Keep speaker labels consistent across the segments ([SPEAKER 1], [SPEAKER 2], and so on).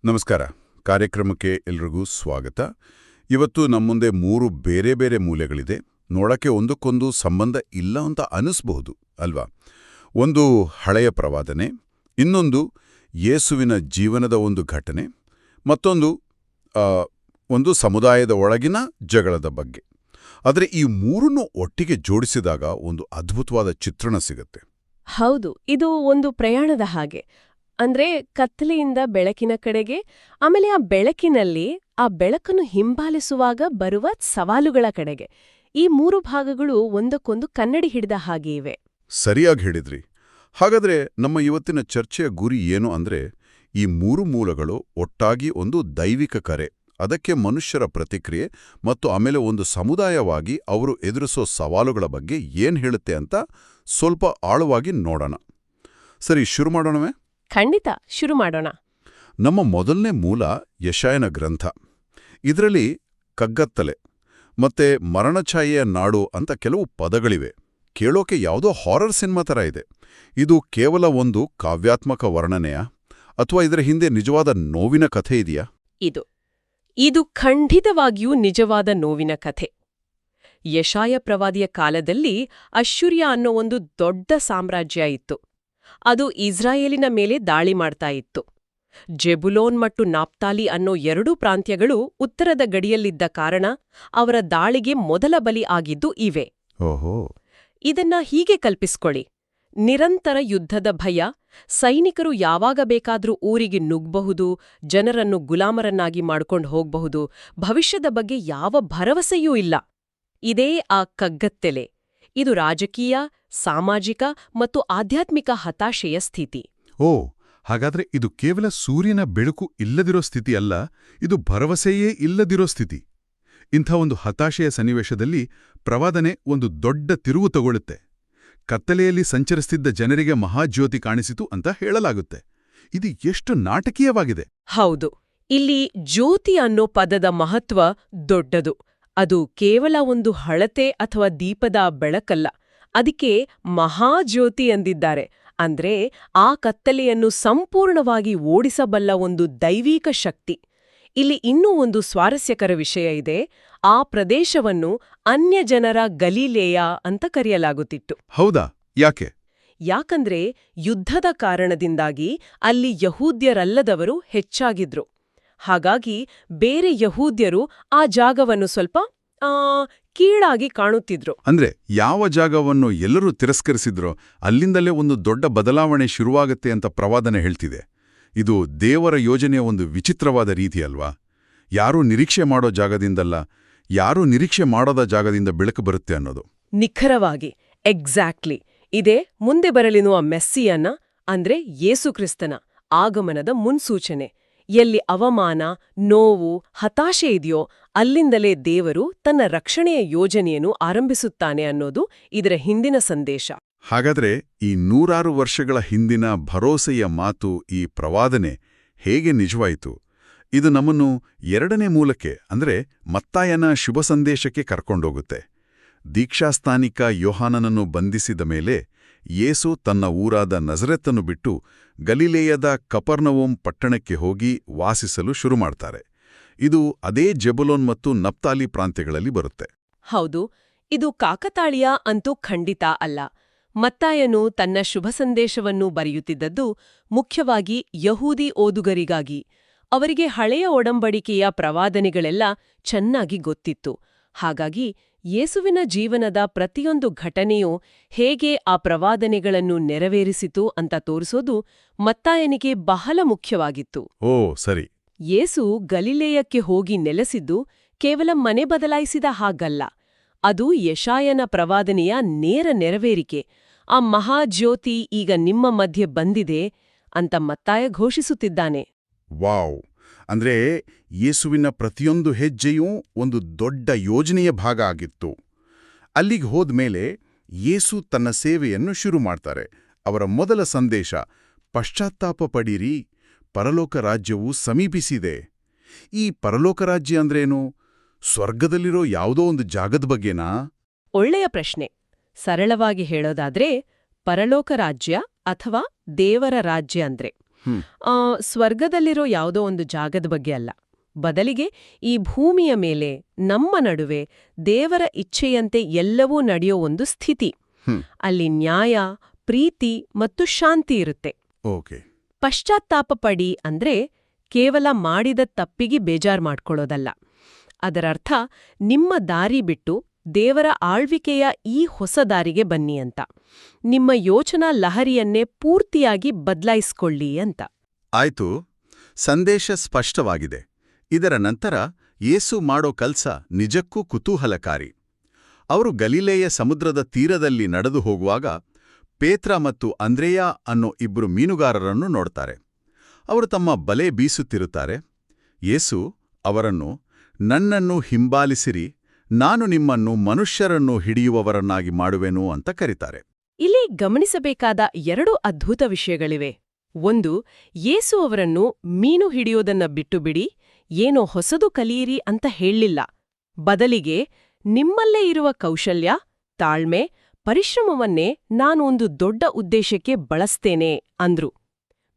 [SPEAKER 1] ನಮಸ್ಕಾರ. ಕಾರ್ಯಕ್ರಮಕ್ಕೆ ಎಲ್ರಿಗೂ ಸ್ವಾಗತ. ಇವತ್ತು ನಮ್ಮುಂದೆ 3 ಬೇರೆ ಬೇರೆ ಮೂಲೆಗಳಿದೆ. ನೋಡಕ್ಕೆ ಒಂದಕ್ಕೊಂದು ಸಂಬಂಧ ಇಲ್ಲ ಅಂತ ಅನಿಸ್ಬಹುದು ಅಲ್ವಾ? ಒಂದು ಹಳೆಯ ಪ್ರವಾದನೆ, ಇನ್ನೊಂದು ಯೇಸುವಿನ ಜೀವನದ ಒಂದು ಘಟನೆ, ಮತ್ತೊಂದು ಒಂದು ಸಮುದಾಯದ ಒಳಗಿನ ಜಗಳದ ಬಗ್ಗೆ. ಆದರೆ ಈ ಮೂರನ್ನು ಒಟ್ಟಿಗೆ ಜೋಡಿಸಿದಾಗ ಒಂದು ಅದ್ಭುತವಾದ ಚಿತ್ರಣ ಸಿಗುತ್ತೆ.
[SPEAKER 2] ಹೌದು, ಇದು ಒಂದು ಪ್ರಯಾಣದ ಹಾಗೆ. ಅಂದ್ರೆ ಕತ್ತಲೆಯಿಂದ ಬೆಳಕಿನ ಕಡೆಗೆ, ಆಮೇಲೆ ಆ ಬೆಳಕಿನಲ್ಲಿ ಆ ಬೆಳಕನ್ನು ಹಿಂಬಾಲಿಸುವಾಗ ಬರುವ ಸವಾಲುಗಳ ಕಡೆಗೆ. ಈ 3 ಭಾಗಗಳು ಒಂದಕ್ಕೊಂದು ಕನ್ನಡಿ ಹಿಡಿದ ಹಾಗೆ ಇವೆ.
[SPEAKER 1] ಸರಿಯಾಗಿ ಹೇಳಿದ್ರಿ. ಹಾಗಾದ್ರೆ ನಮ್ಮ ಇವತ್ತಿನ ಚರ್ಚೆಯ ಗುರಿ ಏನು ಅಂದ್ರೆ, ಈ 3 ಮೂಲಗಳು ಒಟ್ಟಾಗಿ ಒಂದು ದೈವಿಕ ಕರೆ, ಅದಕ್ಕೆ ಮನುಷ್ಯರ ಪ್ರತಿಕ್ರಿಯೆ ಮತ್ತು ಆಮೇಲೆ ಒಂದು ಸಮುದಾಯವಾಗಿ ಅವರು ಎದುರಿಸೋ ಸವಾಲುಗಳ ಬಗ್ಗೆ ಏನ್ ಹೇಳುತ್ತೆ ಅಂತ ಸ್ವಲ್ಪ ಆಳವಾಗಿ ನೋಡೋಣ. ಸರಿ, ಶುರು ಮಾಡೋಣವೇ?
[SPEAKER 2] ಖಂಡಿತ, ಶುರು ಮಾಡೋಣ.
[SPEAKER 1] ನಮ್ಮ ಮೊದಲನೇ ಮೂಲ ಯೆಶಾಯನ ಗ್ರಂಥ. ಇದರಲ್ಲಿ ಕಗ್ಗತ್ತಲೆ ಮತ್ತೆ ಮರಣಛಾಯೆಯ ನಾಡು ಅಂತ ಕೆಲವು ಪದಗಳಿವೆ. ಕೇಳೋಕೆ ಯಾವುದೋ ಹಾರರ್ ಸಿನಿಮಾ ಥರ ಇದೆ. ಇದು ಕೇವಲ ಒಂದು ಕಾವ್ಯಾತ್ಮಕ ವರ್ಣನೆಯ ಅಥವಾ ಇದರ ಹಿಂದೆ ನಿಜವಾದ ನೋವಿನ ಕಥೆ ಇದೆಯಾ?
[SPEAKER 2] ಇದು ಖಂಡಿತವಾಗಿಯೂ ನಿಜವಾದ ನೋವಿನ ಕಥೆ. ಯೆಶಾಯ ಪ್ರವಾದಿಯ ಕಾಲದಲ್ಲಿ ಅಶ್ಶೂರ್ಯ ಅನ್ನೋ ಒಂದು ದೊಡ್ಡ ಸಾಮ್ರಾಜ್ಯ ಇತ್ತು. ಅದು ಇಸ್ರಾಯೇಲಿನ ಮೇಲೆ ದಾಳಿ ಮಾಡ್ತಾ ಇತ್ತು. ಜೆಬುಲೋನ್ ಮತ್ತು ನಾಪ್ತಾಲಿ ಅನ್ನೋ 2 ಪ್ರಾಂತ್ಯಗಳು ಉತ್ತರದ ಗಡಿಯಲ್ಲಿದ್ದ ಕಾರಣ ಅವರ ದಾಳಿಗೆ ಮೊದಲ ಬಲಿ ಆಗಿದ್ದು ಇವೆ.
[SPEAKER 1] ಓಹೋ.
[SPEAKER 2] ಇದನ್ನ ಹೀಗೆ ಕಲ್ಪಿಸ್ಕೊಳ್ಳಿ: ನಿರಂತರ ಯುದ್ಧದ ಭಯ, ಸೈನಿಕರು ಯಾವಾಗ ಬೇಕಾದ್ರೂ ಊರಿಗೆ ನುಗ್ಗಬಹುದು, ಜನರನ್ನು ಗುಲಾಮರನ್ನಾಗಿ ಮಾಡ್ಕೊಂಡು ಹೋಗ್ಬಹುದು, ಭವಿಷ್ಯದ ಬಗ್ಗೆ ಯಾವ ಭರವಸೆಯೂ ಇಲ್ಲ. ಇದೇ ಆ ಕಗ್ಗತ್ತೆಲೆ. ಇದು ರಾಜಕೀಯ, ಸಾಮಾಜಿಕ ಮತ್ತು ಆಧ್ಯಾತ್ಮಿಕ ಹತಾಶೆಯ ಸ್ಥಿತಿ.
[SPEAKER 3] ಓ, ಹಾಗಾದ್ರೆ ಇದು ಕೇವಲ ಸೂರ್ಯನ ಬೆಳಕು ಇಲ್ಲದಿರೋ ಸ್ಥಿತಿ ಅಲ್ಲ, ಇದು ಭರವಸೆಯೇ ಇಲ್ಲದಿರೋ ಸ್ಥಿತಿ. ಇಂಥ ಒಂದು ಹತಾಶೆಯ ಸನ್ನಿವೇಶದಲ್ಲಿ ಪ್ರವಾದನೆ ಒಂದು ದೊಡ್ಡ ತಿರುವು ತಗೊಳ್ಳುತ್ತೆ. ಕತ್ತಲೆಯಲ್ಲಿ ಸಂಚರಿಸ್ತಿದ್ದ ಜನರಿಗೆ ಮಹಾಜ್ಯೋತಿ ಕಾಣಿಸಿತು ಅಂತ ಹೇಳಲಾಗುತ್ತೆ. ಇದು ಎಷ್ಟು ನಾಟಕೀಯವಾಗಿದೆ!
[SPEAKER 2] ಹೌದು, ಇಲ್ಲಿ ಜ್ಯೋತಿ ಅನ್ನೋ ಪದದ ಮಹತ್ವ ದೊಡ್ಡದು. ಅದು ಕೇವಲ ಒಂದು ಹಳತೆ ಅಥವಾ ದೀಪದ ಬೆಳಕಲ್ಲ, ಅದಕ್ಕೆ ಮಹಾಜ್ಯೋತಿ ಎಂದಿದ್ದಾರೆ. ಅಂದ್ರೆ ಆ ಕತ್ತಲೆಯನ್ನು ಸಂಪೂರ್ಣವಾಗಿ ಓಡಿಸಬಲ್ಲ ಒಂದು ದೈವಿಕ ಶಕ್ತಿ. ಇಲ್ಲಿ ಇನ್ನೂ ಒಂದು ಸ್ವಾರಸ್ಯಕರ ವಿಷಯ ಇದೆ. ಆ ಪ್ರದೇಶವನ್ನು ಅನ್ಯಜನರ ಗಲಿಲೇಯ ಅಂತ ಕರೆಯಲಾಗುತ್ತಿತ್ತು.
[SPEAKER 3] ಹೌದಾ? ಯಾಕೆ?
[SPEAKER 2] ಯಾಕಂದ್ರೆ ಯುದ್ಧದ ಕಾರಣದಿಂದಾಗಿ ಅಲ್ಲಿ ಯಹೂದ್ಯರಲ್ಲದವರು ಹೆಚ್ಚಾಗಿದ್ರು. ಹಾಗಾಗಿ ಬೇರೆ ಯಹೂದ್ಯರು ಆ ಜಾಗವನ್ನು ಸ್ವಲ್ಪ ಕೀಳಾಗಿ ಕಾಣುತ್ತಿದ್ರು.
[SPEAKER 3] ಅಂದ್ರೆ ಯಾವ ಜಾಗವನ್ನು ಎಲ್ಲರೂ ತಿರಸ್ಕರಿಸಿದ್ರೋ ಅಲ್ಲಿಂದಲೇ ಒಂದು ದೊಡ್ಡ ಬದಲಾವಣೆ ಶುರುವಾಗತ್ತೆ ಅಂತ ಪ್ರವಾದನೆ ಹೇಳ್ತಿದೆ. ಇದು ದೇವರ ಯೋಜನೆಯ ಒಂದು ವಿಚಿತ್ರವಾದ ರೀತಿ ಅಲ್ವಾ? ಯಾರೂ ನಿರೀಕ್ಷೆ ಮಾಡೋ ಜಾಗದಿಂದಲ್ಲ, ಯಾರೂ ನಿರೀಕ್ಷೆ ಮಾಡದ ಜಾಗದಿಂದ ಬೆಳಕು ಬರುತ್ತೆ ಅನ್ನೋದು.
[SPEAKER 2] ನಿಖರವಾಗಿ, ಎಕ್ಸಾಕ್ಟ್ಲಿ. ಇದೇ ಮುಂದೆ ಬರಲಿರುವ ಮೆಸ್ಸಿಯನ್ನ, ಅಂದ್ರೆ ಯೇಸುಕ್ರಿಸ್ತನ ಆಗಮನದ ಮುನ್ಸೂಚನೆ. ಎಲ್ಲಿ ಅವಮಾನ, ನೋವು, ಹತಾಶೆ ಇದೆಯೋ ಅಲ್ಲಿಂದಲೇ ದೇವರು ತನ್ನ ರಕ್ಷಣೆಯ ಯೋಜನೆಯನ್ನು ಆರಂಭಿಸುತ್ತಾನೆ ಅನ್ನೋದು ಇದರ ಹಿಂದಿನ ಸಂದೇಶ.
[SPEAKER 1] ಹಾಗಾದ್ರೆ ಈ 100 ವರ್ಷಗಳ ಹಿಂದಿನ ಭರೋಸೆಯ ಮಾತು, ಈ ಪ್ರವಾದನೆ ಹೇಗೆ ನಿಜವಾಯಿತು? ಇದು ನಮ್ಮನ್ನು 2ನೇ ಮೂಲಕ್ಕೆ, ಅಂದ್ರೆ ಮತ್ತಾಯನ ಶುಭ ಸಂದೇಶಕ್ಕೆ ಕರ್ಕೊಂಡೋಗುತ್ತೆ. ದೀಕ್ಷಾಸ್ಥಾನಿಕ ಯೋಹಾನನನ್ನು ಬಂಧಿಸಿದ ಮೇಲೆ ಯೇಸು ತನ್ನ ಊರಾದ ನಜರೆತನ್ನು ಬಿಟ್ಟು ಗಲಿಲೇಯದ ಕಪರ್ನವೋಮ್ ಪಟ್ಟಣಕ್ಕೆ ಹೋಗಿ ವಾಸಿಸಲು ಶುರು ಮಾಡ್ತಾರೆ. ಇದು ಅದೇ ಜೆಬುಲೋನ್ ಮತ್ತು ನಪ್ತಾಲಿ ಪ್ರಾಂತ್ಯಗಳಲ್ಲಿ ಬರುತ್ತೆ.
[SPEAKER 2] ಹೌದು, ಇದು ಕಾಕತಾಳೀಯ ಅಂತೂ ಖಂಡಿತ ಅಲ್ಲ. ಮತ್ತಾಯನು ತನ್ನ ಶುಭ ಸಂದೇಶವನ್ನು ಬರೆಯುತ್ತಿದ್ದದ್ದು ಮುಖ್ಯವಾಗಿ ಯಹೂದಿ ಓದುಗರಿಗಾಗಿ. ಅವರಿಗೆ ಹಳೆಯ ಒಡಂಬಡಿಕೆಯ ಪ್ರವಾದನೆಗಳೆಲ್ಲ ಚೆನ್ನಾಗಿ ಗೊತ್ತಿತ್ತು. ಹಾಗಾಗಿ ಯೇಸುವಿನ ಜೀವನದ ಪ್ರತಿಯೊಂದು ಘಟನೆಯೂ ಹೇಗೆ ಆ ಪ್ರವಾದನೆಗಳನ್ನು ನೆರವೇರಿಸಿತು ಅಂತ ತೋರಿಸೋದು ಮತ್ತಾಯನಿಗೆ ಬಹಳ ಮುಖ್ಯವಾಗಿತ್ತು.
[SPEAKER 1] ಓ ಸರಿ.
[SPEAKER 2] ಯೇಸು ಗಲಿಲೇಯಕ್ಕೆ ಹೋಗಿ ನೆಲೆಸಿದ್ದು ಕೇವಲ ಮನೆ ಬದಲಾಯಿಸಿದ ಹಾಗಲ್ಲ. ಅದು ಯೆಶಾಯನ ಪ್ರವಾದನೆಯ ನೇರ ನೆರವೇರಿಕೆ. ಆ ಮಹಾಜ್ಯೋತಿ ಈಗ ನಿಮ್ಮ ಮಧ್ಯೆ ಬಂದಿದೆ ಅಂತ ಮತ್ತಾಯ ಘೋಷಿಸುತ್ತಿದ್ದಾನೆ.
[SPEAKER 1] ವಾವ್! ಅಂದ್ರೆ ಯೇಸುವಿನ ಪ್ರತಿಯೊಂದು ಹೆಜ್ಜೆಯೂ ಒಂದು ದೊಡ್ಡ ಯೋಜನೆಯ ಭಾಗ ಆಗಿತ್ತು. ಅಲ್ಲಿಗೆ ಹೋದ್ಮೇಲೆ ಯೇಸು ತನ್ನ ಸೇವೆಯನ್ನು ಶುರು ಮಾಡ್ತಾರೆ. ಅವರ ಮೊದಲ ಸಂದೇಶ, ಪಶ್ಚಾತ್ತಾಪ ಪಡೀರಿ, ಪರಲೋಕ ರಾಜ್ಯವು ಸಮೀಪಿಸಿದೆ. ಈ ಪರಲೋಕ ರಾಜ್ಯ ಅಂದ್ರೇನು? ಸ್ವರ್ಗದಲ್ಲಿರೋ ಯಾವುದೋ ಒಂದು ಜಾಗದ ಬಗ್ಗೆನಾ?
[SPEAKER 2] ಒಳ್ಳೆಯ ಪ್ರಶ್ನೆ. ಸರಳವಾಗಿ ಹೇಳೋದಾದ್ರೆ ಪರಲೋಕ ರಾಜ್ಯ ಅಥವಾ ದೇವರ ರಾಜ್ಯ ಅಂದ್ರೆ ಸ್ವರ್ಗದಲ್ಲಿರೋ ಯಾವುದೋ ಒಂದು ಜಾಗದ ಬಗ್ಗೆ ಅಲ್ಲ. ಬದಲಿಗೆ ಈ ಭೂಮಿಯ ಮೇಲೆ ನಮ್ಮ ನಡುವೆ ದೇವರ ಇಚ್ಛೆಯಂತೆ ಎಲ್ಲವೂ ನಡೆಯೋ ಒಂದು ಸ್ಥಿತಿ. ಅಲ್ಲಿ ನ್ಯಾಯ, ಪ್ರೀತಿ ಮತ್ತು ಶಾಂತಿ ಇರುತ್ತೆ.
[SPEAKER 1] ಓಕೆ.
[SPEAKER 2] ಪಶ್ಚಾತ್ತಾಪ ಪಡಿ ಅಂದ್ರೆ ಕೇವಲ ಮಾಡಿದ ತಪ್ಪಿಗೆ ಬೇಜಾರ್ ಮಾಡ್ಕೊಳ್ಳೋದಲ್ಲ. ಅದರರ್ಥ ನಿಮ್ಮ ದಾರಿ ಬಿಟ್ಟು ದೇವರ ಆಳ್ವಿಕೆಯ ಈ ಹೊಸ ದಾರಿಗೆ ಬನ್ನಿ ಅಂತ. ನಿಮ್ಮ ಯೋಚನಾ ಲಹರಿಯನ್ನೇ ಪೂರ್ತಿಯಾಗಿ ಬದಲಾಯಿಸ್ಕೊಳ್ಳಿ ಅಂತ.
[SPEAKER 1] ಆಯ್ತು, ಸಂದೇಶ ಸ್ಪಷ್ಟವಾಗಿದೆ. ಇದರ ನಂತರ ಯೇಸು ಮಾಡೋ ಕೆಲ್ಸ ನಿಜಕ್ಕೂ ಕುತೂಹಲಕಾರಿ. ಅವರು ಗಲಿಲೇಯ ಸಮುದ್ರದ ತೀರದಲ್ಲಿ ನಡೆದು ಹೋಗುವಾಗ ಪೇತ್ರ ಮತ್ತು ಅಂದ್ರೆಯ ಅನ್ನೋ ಇಬ್ರು ಮೀನುಗಾರರನ್ನು ನೋಡ್ತಾರೆ. ಅವರು ತಮ್ಮ ಬಲೆ ಬೀಸುತ್ತಿರುತ್ತಾರೆ. ಯೇಸು ಅವರನ್ನು, ನನ್ನನ್ನು ಹಿಂಬಾಲಿಸಿರಿ, ನಾನು ನಿಮ್ಮನ್ನು ಮನುಷ್ಯರನ್ನು ಹಿಡಿಯುವವರನ್ನಾಗಿ ಮಾಡುವೆನು ಅಂತ ಕರೀತಾರೆ.
[SPEAKER 2] ಇಲ್ಲಿ ಗಮನಿಸಬೇಕಾದ 2 ಅದ್ಭುತ ವಿಷಯಗಳಿವೆ. ಒಂದು, ಯೇಸು ಅವರನ್ನು ಮೀನು ಹಿಡಿಯೋದನ್ನ ಬಿಟ್ಟುಬಿಡಿ, ಏನೋ ಹೊಸದು ಕಲಿಯಿರಿ ಅಂತ ಹೇಳಲಿಲ್ಲ. ಬದಲಿಗೆ ನಿಮ್ಮಲ್ಲೇ ಇರುವ ಕೌಶಲ್ಯ, ತಾಳ್ಮೆ, ಪರಿಶ್ರಮವನ್ನೇ ನಾನು ಒಂದು ದೊಡ್ಡ ಉದ್ದೇಶಕ್ಕೆ ಬಳಸ್ತೇನೆ ಅಂದ್ರು.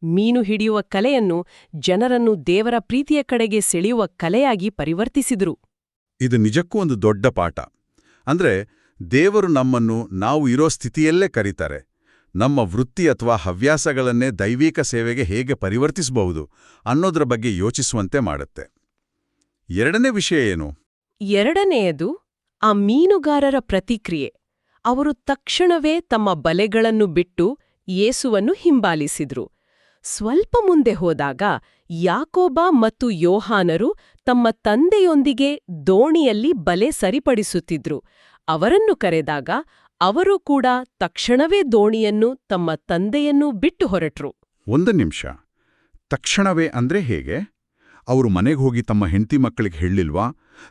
[SPEAKER 2] ಮೀನು ಹಿಡಿಯುವ ಕಲೆಯನ್ನು ಜನರನ್ನು ದೇವರ ಪ್ರೀತಿಯ ಕಡೆಗೆ ಸೆಳೆಯುವ ಕಲೆಯಾಗಿ ಪರಿವರ್ತಿಸಿದ್ರು.
[SPEAKER 1] ಇದು ನಿಜಕ್ಕೂ ಒಂದು ದೊಡ್ಡ ಪಾಠ. ಅಂದ್ರೆ ದೇವರು ನಮ್ಮನ್ನು ನಾವು ಇರೋ ಸ್ಥಿತಿಯಲ್ಲೇ ಕರೀತಾರೆ. ನಮ್ಮ ವೃತ್ತಿ ಅಥವಾ ಹವ್ಯಾಸಗಳನ್ನೇ ದೈವಿಕ ಸೇವೆಗೆ ಹೇಗೆ ಪರಿವರ್ತಿಸಬಹುದು ಅನ್ನೋದ್ರ ಬಗ್ಗೆ ಯೋಚಿಸುವಂತೆ ಮಾಡುತ್ತೆ. ಎರಡನೇ ವಿಷಯ ಏನು?
[SPEAKER 2] ಎರಡನೆಯದು ಆ ಮೀನುಗಾರರ ಪ್ರತಿಕ್ರಿಯೆ. ಅವರು ತಕ್ಷಣವೇ ತಮ್ಮ ಬಲೆಗಳನ್ನು ಬಿಟ್ಟು ಯೇಸುವನ್ನು ಹಿಂಬಾಲಿಸಿದ್ರು. ಸ್ವಲ್ಪ ಮುಂದೆ ಹೋದಾಗ ಯಾಕೋಬ ಮತ್ತು ಯೋಹಾನರು ತಮ್ಮ ತಂದೆಯೊಂದಿಗೆ ದೋಣಿಯಲ್ಲಿ ಬಲೆ ಸರಿಪಡಿಸುತ್ತಿದ್ರು. ಅವರನ್ನು ಕರೆದಾಗ ಅವರು ಕೂಡ ತಕ್ಷಣವೇ ದೋಣಿಯನ್ನು ತಮ್ಮ ತಂದೆಯನ್ನೂ ಬಿಟ್ಟು ಹೊರಟ್ರು.
[SPEAKER 3] ಒಂದು ನಿಮಿಷ, ತಕ್ಷಣವೇ ಅಂದ್ರೆ ಹೇಗೆ? ಅವರು ಮನೆಗೆ ಹೋಗಿ ತಮ್ಮ ಹೆಂಡತಿ ಮಕ್ಕಳಿಗೆ ಹೇಳಿಲ್ವಾ?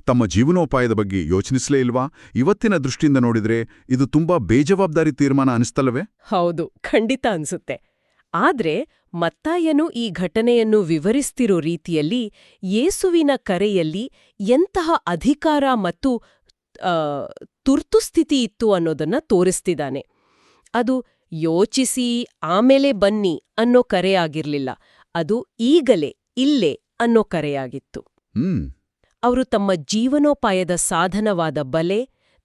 [SPEAKER 3] ತಮ್ಮ ಜೀವನೋಪಾಯದ ಬಗ್ಗೆ ಯೋಚಿಸಲೇ ಇಲ್ವಾ? ಇವತ್ತಿನ ದೃಷ್ಟಿಯಿಂದ ನೋಡಿದ್ರೆ ಇದು ತುಂಬಾ ಬೇಜವಾಬ್ದಾರಿ ತೀರ್ಮಾನ ಅನಿಸ್ತಲ್ಲವೇ?
[SPEAKER 2] ಹೌದು, ಖಂಡಿತ ಅನ್ಸುತ್ತೆ. ಆದ್ರೆ ಮತ್ತಾಯನು ಈ ಘಟನೆಯನ್ನು ವಿವರಿಸ್ತಿರೋ ರೀತಿಯಲ್ಲಿ ಯೇಸುವಿನ ಕರೆಯಲ್ಲಿ ಎಂತಹ ಅಧಿಕಾರ ಮತ್ತು ತುರ್ತುಸ್ಥಿತಿ ಇತ್ತು ಅನ್ನೋದನ್ನ ತೋರಿಸ್ತಿದ್ದಾನೆ. ಅದು ಯೋಚಿಸಿ ಆಮೇಲೆ ಬನ್ನಿ ಅನ್ನೋ ಕರೆಯಾಗಿರ್ಲಿಲ್ಲ. ಅದು ಈಗಲೇ, ಇಲ್ಲೇ ಅನ್ನೋ ಕರೆಯಾಗಿತ್ತು. ಅವರು ತಮ್ಮ ಜೀವನೋಪಾಯದ ಸಾಧನವಾದ ಬಲೆ,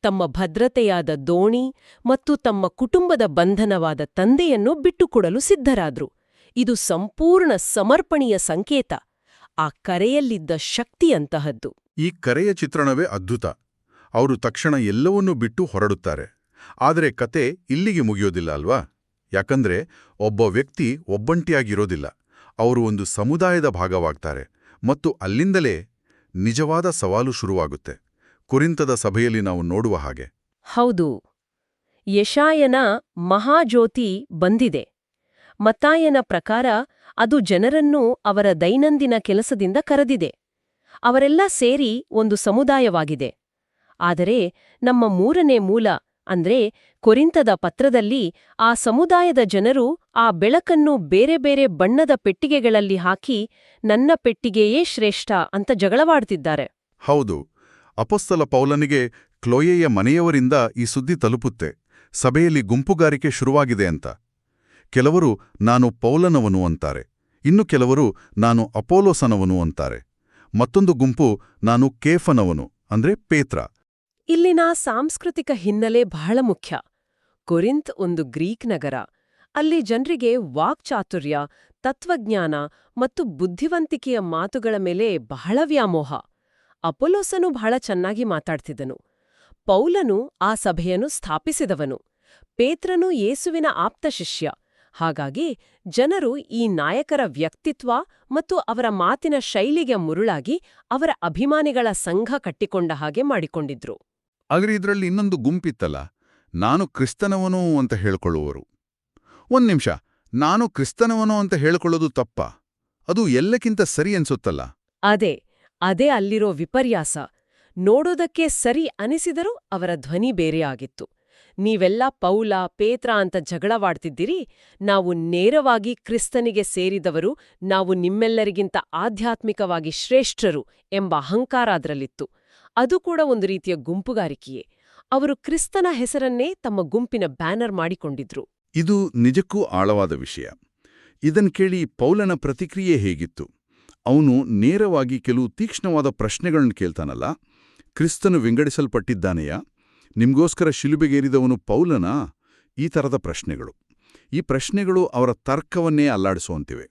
[SPEAKER 2] ತಮ್ಮ ಭದ್ರತೆಯಾದ ದೋಣಿ ಮತ್ತು ತಮ್ಮ ಕುಟುಂಬದ ಬಂಧನವಾದ ತಂದೆಯನ್ನು ಬಿಟ್ಟುಕೊಡಲು ಸಿದ್ಧರಾದ್ರು. ಇದು ಸಂಪೂರ್ಣ ಸಮರ್ಪಣೆಯ ಸಂಕೇತ. ಆ ಕರೆಯಲ್ಲಿದ್ದ ಶಕ್ತಿಯಂತಹದ್ದು.
[SPEAKER 1] ಈ ಕರೆಯ ಚಿತ್ರಣವೇ ಅದ್ಭುತ. ಅವರು ತಕ್ಷಣ ಎಲ್ಲವನ್ನೂ ಬಿಟ್ಟು ಹೊರಡುತ್ತಾರೆ. ಆದರೆ ಕತೆ ಇಲ್ಲಿಗೆ ಮುಗಿಯೋದಿಲ್ಲ ಅಲ್ವಾ? ಯಾಕಂದ್ರೆ ಒಬ್ಬ ವ್ಯಕ್ತಿ ಒಬ್ಬಂಟಿಯಾಗಿರೋದಿಲ್ಲ. ಅವರು ಒಂದು ಸಮುದಾಯದ ಭಾಗವಾಗ್ತಾರೆ. ಮತ್ತು ಅಲ್ಲಿಂದಲೇ ನಿಜವಾದ ಸವಾಲು ಶುರುವಾಗುತ್ತೆ. ಕೊರಿಂಥದ ಸಭೆಯಲ್ಲಿ ನಾವು ನೋಡುವ ಹಾಗೆ.
[SPEAKER 2] ಹೌದು, ಯೆಶಾಯನ ಮಹಾಜ್ಯೋತಿ ಬಂದಿದೆ. ಮತ್ತಾಯನ ಪ್ರಕಾರ ಅದು ಜನರನ್ನು ಅವರ ದೈನಂದಿನ ಕೆಲಸದಿಂದ ಕರೆದಿದೆ. ಅವರೆಲ್ಲ ಸೇರಿ ಒಂದು ಸಮುದಾಯವಾಗಿದೆ. ಆದರೆ ನಮ್ಮ 3ನೇ ಮೂಲ ಅಂದ್ರೆ ಕೊರಿಂಥದ ಪತ್ರದಲ್ಲಿ ಆ ಸಮುದಾಯದ ಜನರು ಆ ಬೆಳಕನ್ನು ಬೇರೆ ಬೇರೆ ಬಣ್ಣದ ಪೆಟ್ಟಿಗೆಗಳಲ್ಲಿ ಹಾಕಿ ನನ್ನ ಪೆಟ್ಟಿಗೆಯೇ ಶ್ರೇಷ್ಠ ಅಂತ ಜಗಳವಾಡ್ತಿದ್ದಾರೆ.
[SPEAKER 1] ಹೌದು, ಅಪೊಸ್ತಲ ಪೌಲನಿಗೆ ಕ್ಲೋಯೆಯ ಮನೆಯವರಿಂದ ಈ ಸುದ್ದಿ ತಲುಪುತ್ತೆ. ಸಭೆಯಲ್ಲಿ ಗುಂಪುಗಾರಿಕೆ ಶುರುವಾಗಿದೆ ಅಂತ. ಕೆಲವರು ನಾನು ಪೌಲನವನು ಅಂತಾರೆ. ಇನ್ನು ಕೆಲವರು ನಾನು ಅಪೋಲೋಸನವನು ಅಂತಾರೆ. ಮತ್ತೊಂದು ಗುಂಪು ನಾನು ಕೇಫನವನು ಅಂದ್ರೆ ಪೇತ್ರ.
[SPEAKER 2] ಇಲ್ಲಿನ ಸಾಂಸ್ಕೃತಿಕ ಹಿನ್ನೆಲೆ ಬಹಳ ಮುಖ್ಯ. ಕೊರಿಂಥ್ ಒಂದು ಗ್ರೀಕ್ ನಗರ. ಅಲ್ಲಿ ಜನರಿಗೆ ವಾಕ್ಚಾತುರ್ಯ, ತತ್ವಜ್ಞಾನ ಮತ್ತು ಬುದ್ಧಿವಂತಿಕೆಯ ಮಾತುಗಳ ಮೇಲೆ ಬಹಳ ವ್ಯಾಮೋಹ. ಅಪೊಲೋಸನು ಬಹಳ ಚೆನ್ನಾಗಿ ಮಾತಾಡ್ತಿದ್ದನು. ಪೌಲನು ಆ ಸಭೆಯನ್ನು ಸ್ಥಾಪಿಸಿದವನು. ಪೇತ್ರನು ಯೇಸುವಿನ ಆಪ್ತ ಶಿಷ್ಯ. ಹಾಗಾಗಿ ಜನರು ಈ ನಾಯಕರ ವ್ಯಕ್ತಿತ್ವ ಮತ್ತು ಅವರ ಮಾತಿನ ಶೈಲಿಗೆ ಮುರುಳಾಗಿ ಅವರ ಅಭಿಮಾನಿಗಳ ಸಂಘ ಕಟ್ಟಿಕೊಂಡ ಹಾಗೆ ಮಾಡಿಕೊಂಡಿದ್ರು.
[SPEAKER 3] ಆದ್ರೆ ಇದರಲ್ಲಿ ಇನ್ನೊಂದು ಗುಂಪಿತ್ತಲ್ಲ, ನಾನು ಕ್ರಿಸ್ತನವನು ಅಂತ ಹೇಳ್ಕೊಳ್ಳುವವರು. ಒಂದ್ ನಿಮಿಷ, ನಾನು ಕ್ರಿಸ್ತನವನು ಅಂತ ಹೇಳ್ಕೊಳ್ಳೋದು ತಪ್ಪಾ? ಅದು ಎಲ್ಲಕ್ಕಿಂತ ಸರಿ ಅನ್ಸುತ್ತಲ್ಲ?
[SPEAKER 2] ಅದೇ ಅಲ್ಲಿರೋ ವಿಪರ್ಯಾಸ. ನೋಡೋದಕ್ಕೆ ಸರಿ ಅನಿಸಿದರೂ ಅವರ ಧ್ವನಿ ಬೇರೆಯಾಗಿತ್ತು. ನೀವೆಲ್ಲ ಪೌಲ, ಪೇತ್ರ ಅಂತ ಜಗಳವಾಡ್ತಿದ್ದೀರಿ, ನಾವು ನೇರವಾಗಿ ಕ್ರಿಸ್ತನಿಗೆ ಸೇರಿದವರು, ನಾವು ನಿಮ್ಮೆಲ್ಲರಿಗಿಂತ ಆಧ್ಯಾತ್ಮಿಕವಾಗಿ ಶ್ರೇಷ್ಠರು ಎಂಬ ಅಹಂಕಾರ ಅದರಲ್ಲಿತ್ತು. ಅದು ಕೂಡ ಒಂದು ರೀತಿಯ ಗುಂಪುಗಾರಿಕೆಯೇ. ಅವರು ಕ್ರಿಸ್ತನ ಹೆಸರನ್ನೇ ತಮ್ಮ ಗುಂಪಿನ ಬ್ಯಾನರ್ ಮಾಡಿಕೊಂಡಿದ್ರು.
[SPEAKER 1] ಇದು ನಿಜಕ್ಕೂ ಆಳವಾದ ವಿಷಯ. ಇದನ್ ಕೇಳಿ ಪೌಲನ ಪ್ರತಿಕ್ರಿಯೆ ಹೇಗಿತ್ತು? ಅವನು ನೇರವಾಗಿ ಕೆಲವು ತೀಕ್ಷ್ಣವಾದ ಪ್ರಶ್ನೆಗಳನ್ನು ಕೇಳ್ತಾನಲ್ಲ. ಕ್ರಿಸ್ತನು ವಿಂಗಡಿಸಲ್ಪಟ್ಟಿದ್ದಾನೆಯಾ? ನಿಮ್ಗೋಸ್ಕರ ಶಿಲುಬೆಗೇರಿದವನು ಪೌಲನಾ? ಈ ಥರದ ಪ್ರಶ್ನೆಗಳು. ಈ ಪ್ರಶ್ನೆಗಳು ಅವರ ತರ್ಕವನ್ನೇ ಅಲ್ಲಾಡಿಸುವಂತಿವೆ.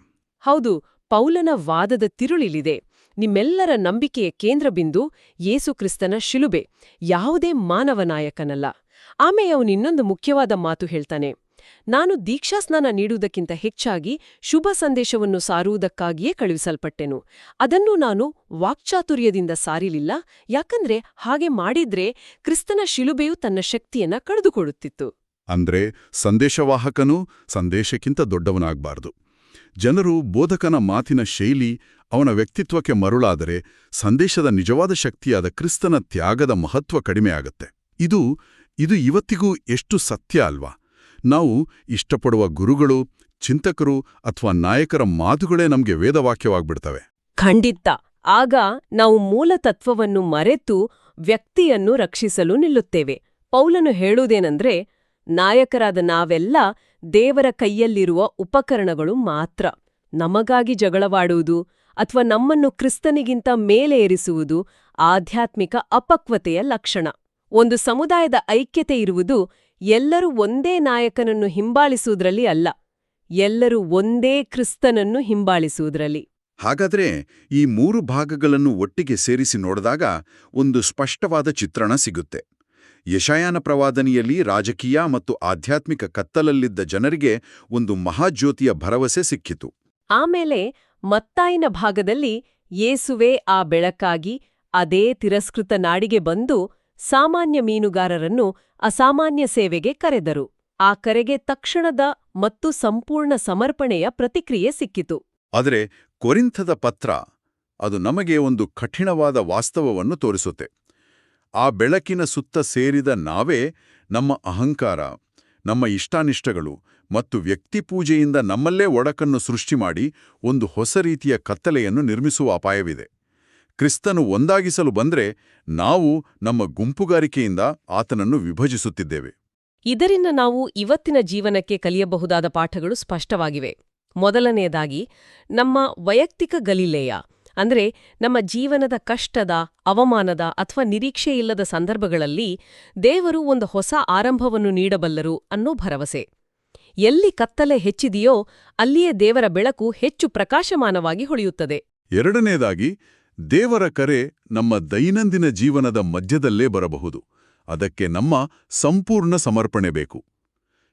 [SPEAKER 2] ಹೌದು, ಪೌಲನ ವಾದದ ತಿರುಳಿಲಿದೆ. ನಿಮ್ಮೆಲ್ಲರ ನಂಬಿಕೆಯ ಕೇಂದ್ರಬಿಂದು ಯೇಸುಕ್ರಿಸ್ತನ ಶಿಲುಬೆ, ಯಾವುದೇ ಮಾನವ ನಾಯಕನಲ್ಲ. ಆಮೇಲೆ ಅವನು ಇನ್ನೊಂದು ಮುಖ್ಯವಾದ ಮಾತು ಹೇಳ್ತಾನೆ. ನಾನು ದೀಕ್ಷಾಸ್ನಾನ ನೀಡುವುದಕ್ಕಿಂತ ಹೆಚ್ಚಾಗಿ ಶುಭ ಸಂದೇಶವನ್ನು ಸಾರುವುದಕ್ಕಾಗಿಯೇ ಕಳುಹಿಸಲ್ಪಟ್ಟೆನು. ಅದನ್ನು ನಾನು ವಾಕ್ಚಾತುರ್ಯದಿಂದ ಸಾರಿಲಿಲ್ಲ, ಯಾಕಂದ್ರೆ ಹಾಗೆ ಮಾಡಿದ್ರೆ ಕ್ರಿಸ್ತನ ಶಿಲುಬೆಯು ತನ್ನ ಶಕ್ತಿಯನ್ನ ಕಳೆದುಕೊಳ್ಳುತ್ತಿತ್ತು.
[SPEAKER 1] ಅಂದ್ರೆ ಸಂದೇಶವಾಹಕನೂ ಸಂದೇಶಕ್ಕಿಂತ ದೊಡ್ಡವನಾಗಬಾರ್ದು. ಜನರು ಬೋಧಕನ ಮಾತಿನ ಶೈಲಿ, ಅವನ ವ್ಯಕ್ತಿತ್ವಕ್ಕೆ ಮರುಳಾದರೆ ಸಂದೇಶದ ನಿಜವಾದ ಶಕ್ತಿಯಾದ ಕ್ರಿಸ್ತನ ತ್ಯಾಗದ ಮಹತ್ವ ಕಡಿಮೆಯಾಗತ್ತೆ. ಇದು ಇವತ್ತಿಗೂ ಎಷ್ಟು ಸತ್ಯ ಅಲ್ವಾ? ನಾವು ಇಷ್ಟಪಡುವ ಗುರುಗಳು, ಚಿಂತಕರು ಅಥವಾ ನಾಯಕರ ಮಾತುಗಳೇ ನಮಗೆ ವೇದವಾಕ್ಯವಾಗ್ಬಿಡ್ತವೆ.
[SPEAKER 2] ಖಂಡಿತ. ಆಗ ನಾವು ಮೂಲ ತತ್ವವನ್ನು ಮರೆತು ವ್ಯಕ್ತಿಯನ್ನು ರಕ್ಷಿಸಲು ನಿಲ್ಲುತ್ತೇವೆ. ಪೌಲನು ಹೇಳುವುದೇನೆಂದ್ರೆ, ನಾಯಕರಾದ ನಾವೆಲ್ಲ ದೇವರ ಕೈಯಲ್ಲಿರುವ ಉಪಕರಣಗಳು ಮಾತ್ರ. ನಮಗಾಗಿ ಜಗಳವಾಡುವುದು ಅಥವಾ ನಮ್ಮನ್ನು ಕ್ರಿಸ್ತನಿಗಿಂತ ಮೇಲೆ ಏರಿಸುವುದು ಆಧ್ಯಾತ್ಮಿಕ ಅಪಕ್ವತೆಯ ಲಕ್ಷಣ. ಒಂದು ಸಮುದಾಯದ ಐಕ್ಯತೆ ಇರುವುದು ಎಲ್ಲರೂ ಒಂದೇ ನಾಯಕನನ್ನು ಹಿಂಬಾಲಿಸುವುದರಲ್ಲಿ ಅಲ್ಲ, ಎಲ್ಲರೂ ಒಂದೇ ಕ್ರಿಸ್ತನನ್ನು ಹಿಂಬಾಲಿಸುವುದರಲ್ಲಿ.
[SPEAKER 1] ಹಾಗಾದ್ರೆ ಈ 3 ಭಾಗಗಳನ್ನು ಒಟ್ಟಿಗೆ ಸೇರಿಸಿ ನೋಡಿದಾಗ ಒಂದು ಸ್ಪಷ್ಟವಾದ ಚಿತ್ರಣ ಸಿಗುತ್ತೆ. ಯೆಶಾಯನ ಪ್ರವಾದನೆಯಲ್ಲಿ ರಾಜಕೀಯ ಮತ್ತು ಆಧ್ಯಾತ್ಮಿಕ ಕತ್ತಲಲ್ಲಿದ್ದ ಜನರಿಗೆ ಒಂದು ಮಹಾಜ್ಯೋತಿಯ ಭರವಸೆ ಸಿಕ್ಕಿತು.
[SPEAKER 2] ಆಮೇಲೆ ಮತ್ತಾಯನ ಭಾಗದಲ್ಲಿ ಯೇಸುವೇ ಆ ಬೆಳಕಾಗಿ ಅದೇ ತಿರಸ್ಕೃತ ನಾಡಿಗೆ ಬಂದು ಸಾಮಾನ್ಯ ಮೀನುಗಾರರನ್ನು ಅಸಾಮಾನ್ಯ ಸೇವೆಗೆ ಕರೆದರು. ಆ ಕರೆಗೆ ತಕ್ಷಣದ ಮತ್ತು ಸಂಪೂರ್ಣ ಸಮರ್ಪಣೆಯ ಪ್ರತಿಕ್ರಿಯೆ ಸಿಕ್ಕಿತು.
[SPEAKER 1] ಆದರೆ ಕೊರಿಂಥದ ಪತ್ರ ಅದು ನಮಗೆ ಒಂದು ಕಠಿಣವಾದ ವಾಸ್ತವವನ್ನು ತೋರಿಸುತ್ತೆ. ಆ ಬೆಳಕಿನ ಸುತ್ತ ಸೇರಿದ ನಾವೇ ನಮ್ಮ ಅಹಂಕಾರ, ನಮ್ಮ ಇಷ್ಟಾನಿಷ್ಟಗಳು ಮತ್ತು ವ್ಯಕ್ತಿಪೂಜೆಯಿಂದ ನಮ್ಮಲ್ಲೇ ಒಡಕನ್ನು ಸೃಷ್ಟಿ ಮಾಡಿ ಒಂದು ಹೊಸ ರೀತಿಯ ಕತ್ತಲೆಯನ್ನು ನಿರ್ಮಿಸುವ ಅಪಾಯವಿದೆ. ಕ್ರಿಸ್ತನು ಒಂದಾಗಿಸಲು ಬಂದ್ರೆ ನಾವು ನಮ್ಮ ಗುಂಪುಗಾರಿಕೆಯಿಂದ ಆತನನ್ನು ವಿಭಜಿಸುತ್ತಿದ್ದೇವೆ.
[SPEAKER 2] ಇದರಿಂದ ನಾವು ಇವತ್ತಿನ ಜೀವನಕ್ಕೆ ಕಲಿಯಬಹುದಾದ ಪಾಠಗಳು ಸ್ಪಷ್ಟವಾಗಿವೆ. ಮೊದಲನೆಯದಾಗಿ, ನಮ್ಮ ವೈಯಕ್ತಿಕ ಗಲಿಲೇಯ ಅಂದ್ರೆ ನಮ್ಮ ಜೀವನದ ಕಷ್ಟದ, ಅವಮಾನದ ಅಥವಾ ನಿರೀಕ್ಷೆಯಿಲ್ಲದ ಸಂದರ್ಭಗಳಲ್ಲಿ ದೇವರು ಒಂದು ಹೊಸ ಆರಂಭವನ್ನು ನೀಡಬಲ್ಲರು ಅನ್ನೋ ಭರವಸೆ. ಎಲ್ಲಿ ಕತ್ತಲೆ ಹೆಚ್ಚಿದೆಯೋ ಅಲ್ಲಿಯೇ ದೇವರ ಬೆಳಕು ಹೆಚ್ಚು ಪ್ರಕಾಶಮಾನವಾಗಿ ಹೊಳೆಯುತ್ತದೆ.
[SPEAKER 1] ಎರಡನೇದಾಗಿ, ದೇವರ ಕರೆ ನಮ್ಮ ದೈನಂದಿನ ಜೀವನದ ಮಧ್ಯದಲ್ಲೇ ಬರಬಹುದು. ಅದಕ್ಕೆ ನಮ್ಮ ಸಂಪೂರ್ಣ ಸಮರ್ಪಣೆ ಬೇಕು.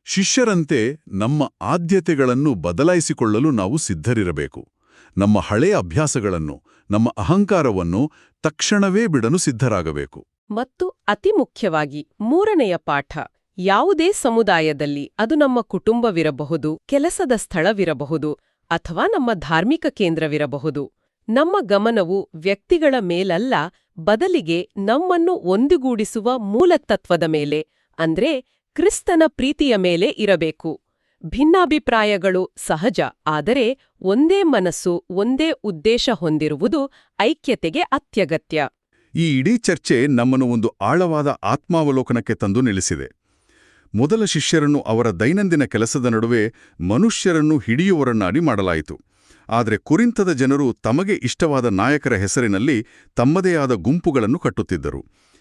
[SPEAKER 1] ಶಿಷ್ಯರಂತೆ ನಮ್ಮ ಆದ್ಯತೆಗಳನ್ನು ಬದಲಾಯಿಸಿಕೊಳ್ಳಲು ನಾವು ಸಿದ್ಧರಿರಬೇಕು. ನಮ್ಮ ಹಳೆಯ ಅಭ್ಯಾಸಗಳನ್ನು, ನಮ್ಮ ಅಹಂಕಾರವನ್ನು ತಕ್ಷಣವೇ ಬಿಡಲು ಸಿದ್ಧರಾಗಬೇಕು.
[SPEAKER 2] ಮತ್ತು ಅತಿ ಮುಖ್ಯವಾಗಿ 3ನೆಯ ಪಾಠ, ಯಾವುದೇ ಸಮುದಾಯದಲ್ಲಿ, ಅದು ನಮ್ಮ ಕುಟುಂಬವಿರಬಹುದು, ಕೆಲಸದ ಸ್ಥಳವಿರಬಹುದು ಅಥವಾ ನಮ್ಮ ಧಾರ್ಮಿಕ ಕೇಂದ್ರವಿರಬಹುದು, ನಮ್ಮ ಗಮನವು ವ್ಯಕ್ತಿಗಳ ಮೇಲಲ್ಲ, ಬದಲಿಗೆ ನಮ್ಮನ್ನು ಒಂದುಗೂಡಿಸುವ ಮೂಲತತ್ವದ ಮೇಲೆ, ಅಂದ್ರೆ ಕ್ರಿಸ್ತನ ಪ್ರೀತಿಯ ಮೇಲೆ ಇರಬೇಕು. ಭಿನ್ನಾಭಿಪ್ರಾಯಗಳು ಸಹಜ, ಆದರೆ ಒಂದೇ ಮನಸ್ಸು, ಒಂದೇ ಉದ್ದೇಶ ಹೊಂದಿರುವುದು ಐಕ್ಯತೆಗೆ ಅತ್ಯಗತ್ಯ.
[SPEAKER 1] ಈ ಇಡೀ ಚರ್ಚೆ ನಮ್ಮನ್ನು ಒಂದು ಆಳವಾದ ಆತ್ಮಾವಲೋಕನಕ್ಕೆ ತಂದು ನಿಲ್ಲಿಸಿದೆ. ಮೊದಲ ಶಿಷ್ಯರನ್ನು ಅವರ ದೈನಂದಿನ ಕೆಲಸದ ನಡುವೆ ಮನುಷ್ಯರನ್ನು ಹಿಡಿಯುವವರನ್ನಾಗಿ ಮಾಡಲಾಯಿತು. ಆದರೆ ಕೊರಿಂಥದ ಜನರು ತಮಗೆ ಇಷ್ಟವಾದ ನಾಯಕರ ಹೆಸರಿನಲ್ಲಿ ತಮ್ಮದೇ ಆದ ಗುಂಪುಗಳನ್ನು ಕಟ್ಟುತ್ತಿದ್ದರು.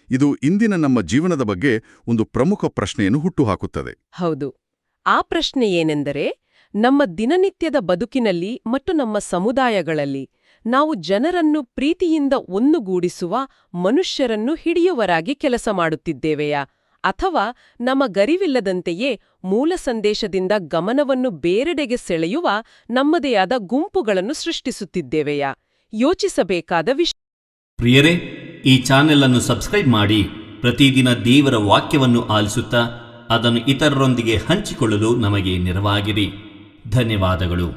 [SPEAKER 1] ಇದು ಇಂದಿನ ನಮ್ಮ ಜೀವನದ ಬಗ್ಗೆ ಒಂದು ಪ್ರಮುಖ ಪ್ರಶ್ನೆಯನ್ನು ಹುಟ್ಟುಹಾಕುತ್ತದೆ.
[SPEAKER 2] ಹೌದು. ಆ ಪ್ರಶ್ನೆ ಏನೆಂದರೆ, ನಮ್ಮ ದಿನನಿತ್ಯದ ಬದುಕಿನಲ್ಲಿ ಮತ್ತು ನಮ್ಮ ಸಮುದಾಯಗಳಲ್ಲಿ ನಾವು ಜನರನ್ನು ಪ್ರೀತಿಯಿಂದ ಒಂದುಗೂಡಿಸುವ, ಮನುಷ್ಯರನ್ನು ಹಿಡಿಯುವರಾಗಿ ಕೆಲಸ ಮಾಡುತ್ತಿದ್ದೇವೆಯಾ? ಅಥವಾ ನಮ್ಮ ಗರಿವಿಲ್ಲದಂತೆಯೇ ಮೂಲ ಸಂದೇಶದಿಂದ ಗಮನವನ್ನು ಬೇರೆಡೆಗೆ ಸೆಳೆಯುವ ನಮ್ಮದೇ ಆದ ಗುಂಪುಗಳನ್ನು ಸೃಷ್ಟಿಸುತ್ತಿದ್ದೇವೆಯಾ? ಯೋಚಿಸಬೇಕಾದ ವಿಷಯ.
[SPEAKER 4] ಪ್ರಿಯರೇ, ಈ ಚಾನೆಲ್ ಅನ್ನು ಸಬ್ಸ್ಕ್ರೈಬ್ ಮಾಡಿ ಪ್ರತಿದಿನ ದೇವರ ವಾಕ್ಯವನ್ನು ಆಲಿಸುತ್ತಾ ಅದನ್ನು ಇತರರೊಂದಿಗೆ ಹಂಚಿಕೊಳ್ಳಲು ನಮಗೆ ನೆರವಾಗಿರಿ. ಧನ್ಯವಾದಗಳು.